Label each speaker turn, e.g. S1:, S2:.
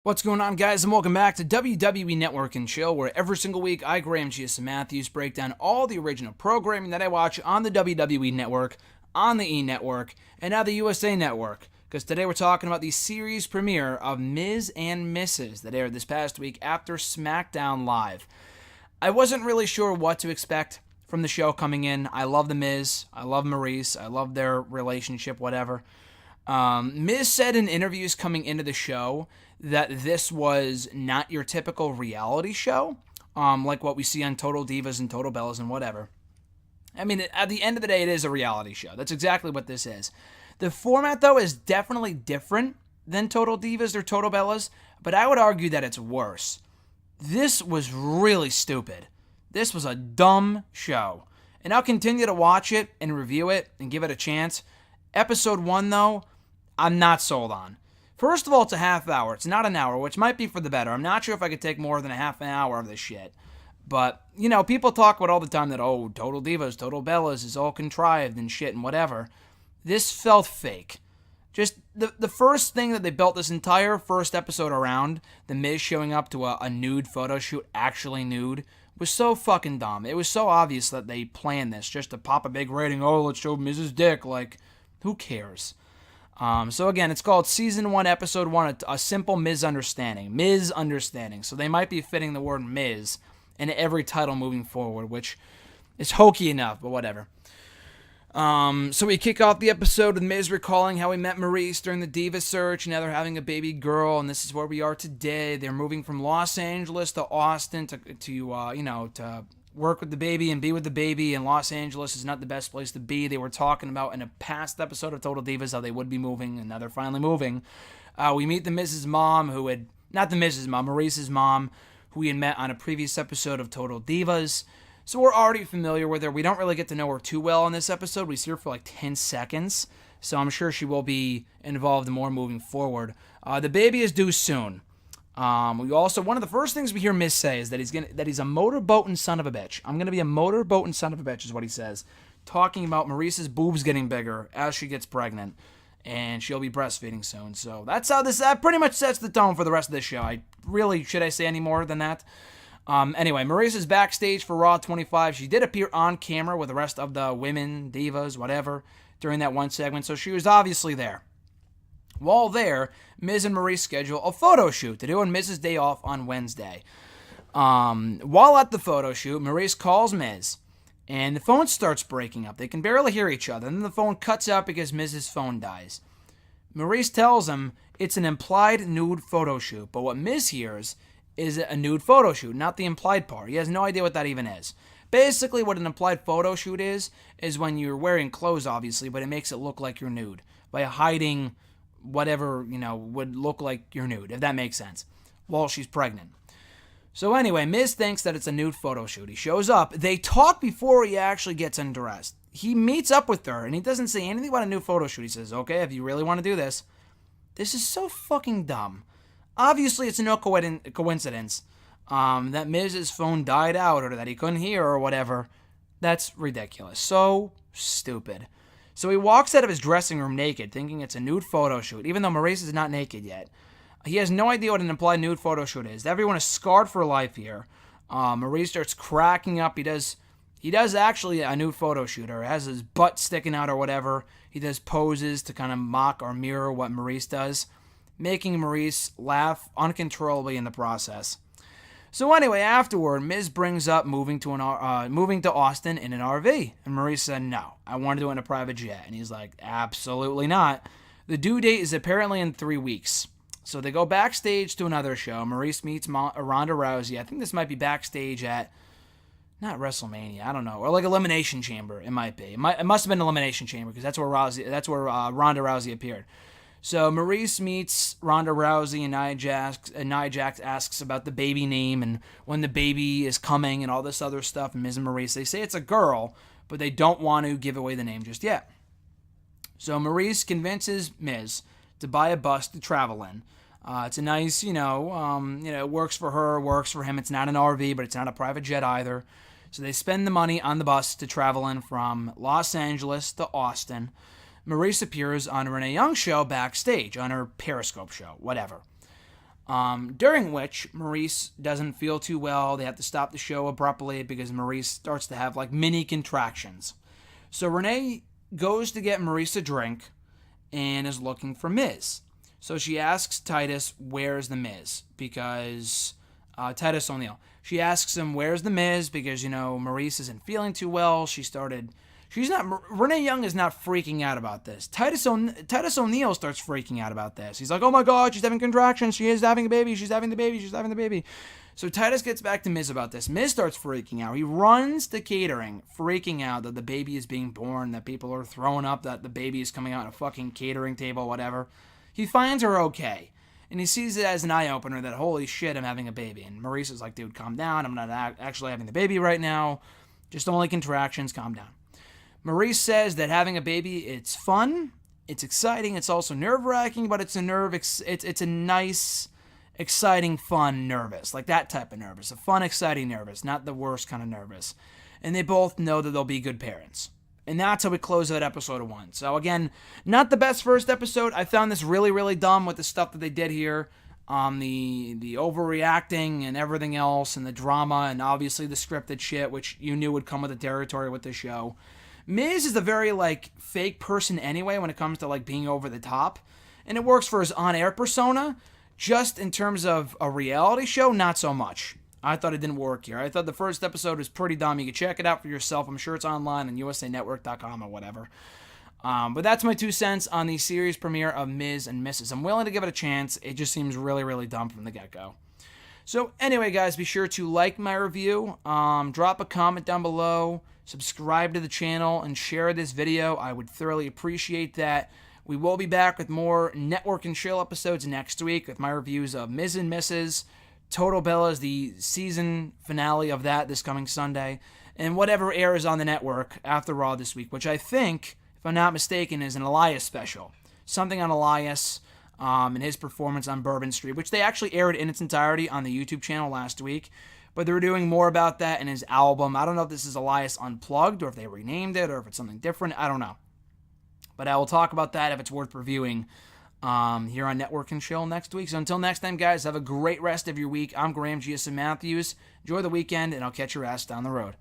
S1: What's going on, guys, and welcome back to WWE Network and Chill, where every single week I, Graham G.S. Matthews, break down all the original programming that I watch on the WWE Network, on the E! Network, and now the USA Network. Because today we're talking about the series premiere of Miz and Mrs. that aired this past week after SmackDown Live. I wasn't really sure what to expect from the show coming in. I love the Miz, I love Maryse, I love their relationship, whatever. Miz said in interviews coming into the show that this was not your typical reality show, like what we see on Total Divas and Total Bellas and whatever. I mean, at the end of the day, it is a reality show. That's exactly what this is. The format, though, is definitely different than Total Divas or Total Bellas, but I would argue that it's worse. This was really stupid. This was a dumb show. And I'll continue to watch it and review it and give it a chance. Episode 1, though, I'm not sold on. First of all, it's a half hour. It's not an hour, which might be for the better. I'm not sure if I could take more than a half an hour of this shit. But, you know, people talk about all the time that, Total Divas, Total Bellas is all contrived and shit and whatever. This felt fake. Just the first thing that they built this entire first episode around, the Miz showing up to a nude photo shoot, actually nude, was so fucking dumb. It was so obvious that they planned this just to pop a big rating. Oh, let's show Miz's dick. Like, who cares? So again, it's called Season 1, Episode 1, a Simple Mizunderstanding. Mizunderstanding. So they might be fitting the word Miz in every title moving forward, which is hokey enough, but whatever. So we kick off the episode with Miz recalling how he met Maryse during the Diva search. Now they're having a baby girl, and this is where we are today. They're moving from Los Angeles to Austin to work with the baby and be with the baby, and Los Angeles is not the best place to be. They were talking about in a past episode of Total Divas how they would be moving, and now they're finally moving. We meet the Mrs. Mom, Maryse's mom, who we had met on a previous episode of Total Divas. So we're already familiar with her. We don't really get to know her too well in this episode. We see her for like 10 seconds, so I'm sure she will be involved more moving forward. The baby is due soon. One of the first things we hear Miz say is that he's a motorboating son of a bitch. I'm gonna be a motorboating son of a bitch is what he says, talking about Maryse's boobs getting bigger as she gets pregnant, and she'll be breastfeeding soon. So that pretty much sets the tone for the rest of this show. Should I say any more than that? Anyway, Maryse is backstage for Raw 25. She did appear on camera with the rest of the women, divas, whatever, during that one segment, so she was obviously there. While there, Miz and Maryse schedule a photo shoot to do on Miz's day off on Wednesday. While at the photo shoot, Maryse calls Miz, and the phone starts breaking up. They can barely hear each other, and then the phone cuts out because Miz's phone dies. Maryse tells him it's an implied nude photo shoot, but what Miz hears is a nude photo shoot, not the implied part. He has no idea what that even is. Basically, what an implied photo shoot is when you're wearing clothes, obviously, but it makes it look like you're nude by hiding whatever, would look like you're nude, if that makes sense, while she's pregnant. So anyway, Miz thinks that it's a nude photo shoot. He shows up. They talk before he actually gets undressed. He meets up with her, and he doesn't say anything about a nude photo shoot. He says, okay, if you really want to do this. This is so fucking dumb. Obviously, it's no coincidence that Miz's phone died out or that he couldn't hear or whatever. That's ridiculous. So stupid. So he walks out of his dressing room naked, thinking it's a nude photo shoot, even though Maryse is not naked yet. He has no idea what an implied nude photo shoot is. Everyone is scarred for life here. Maryse starts cracking up. He does actually a nude photo shoot, or has his butt sticking out or whatever. He does poses to kind of mock or mirror what Maryse does, making Maryse laugh uncontrollably in the process. So anyway, afterward, Miz brings up moving to Austin in an RV, and Maryse said, no, I want to do it in a private jet. And he's like, absolutely not. The due date is apparently in 3 weeks. So they go backstage to another show. Maryse meets Ronda Rousey. I think this might be backstage at, not WrestleMania, I don't know, or like Elimination Chamber. It might be. It must have been Elimination Chamber because that's where Ronda Rousey appeared. So Maryse meets Ronda Rousey, and Nia Jax asks about the baby name and when the baby is coming and all this other stuff. And Miz and Maryse, they say it's a girl, but they don't want to give away the name just yet. So Maryse convinces Miz to buy a bus to travel in. It's a nice, it works for her, works for him. It's not an RV, but it's not a private jet either. So they spend the money on the bus to travel in from Los Angeles to Austin. Maryse appears on Renee Young's show backstage, on her Periscope show, whatever. During which Maryse doesn't feel too well. They have to stop the show abruptly because Maryse starts to have like mini contractions. So Renee goes to get Maryse a drink and is looking for Miz. So she asks Titus, where's the Miz? Because Titus O'Neil. She asks him, where's the Miz? Because, Maryse isn't feeling too well. Renee Young is not freaking out about this. Titus O'Neil starts freaking out about this. He's like, oh my God, she's having contractions. She is having a baby. She's having the baby. She's having the baby. So Titus gets back to Miz about this. Miz starts freaking out. He runs to catering, freaking out that the baby is being born, that people are throwing up, that the baby is coming out on a fucking catering table, whatever. He finds her okay. And he sees it as an eye-opener that, holy shit, I'm having a baby. And Maryse is like, dude, calm down. I'm not actually having the baby right now. Just only contractions. Calm down. Maryse says that having a baby, it's fun. It's exciting. It's also nerve-wracking, but it's a nice, exciting, fun nervous. Like that type of nervous. A fun, exciting nervous. Not the worst kind of nervous. And they both know that they'll be good parents. And that's how we close out episode 1. So again, not the best first episode. I found this really, really dumb with the stuff that they did here. The overreacting and everything else, and the drama, and obviously the scripted shit, which you knew would come with the territory with this show. Miz is a very, fake person anyway when it comes to, being over the top. And it works for his on-air persona. Just in terms of a reality show, not so much. I thought it didn't work here. I thought the first episode was pretty dumb. You can check it out for yourself. I'm sure it's online on usanetwork.com or whatever. But that's my 2 cents on the series premiere of Miz and Mrs. I'm willing to give it a chance. It just seems really, really dumb from the get-go. So anyway, guys, be sure to like my review. Drop a comment down below. Subscribe to the channel and share this video. I would thoroughly appreciate that. We will be back with more Network and Chill episodes next week with my reviews of Miz and Mrs. Total Bellas, the season finale of that this coming Sunday, and whatever airs on the network after Raw this week, which I think, if I'm not mistaken, is an Elias special. Something on Elias and his performance on Bourbon Street, which they actually aired in its entirety on the YouTube channel last week. But they were doing more about that in his album. I don't know if this is Elias Unplugged or if they renamed it or if it's something different. I don't know. But I will talk about that if it's worth reviewing here on Network and Chill next week. So until next time, guys, have a great rest of your week. I'm Graham G.S. Matthews. Enjoy the weekend, and I'll catch your ass down the road.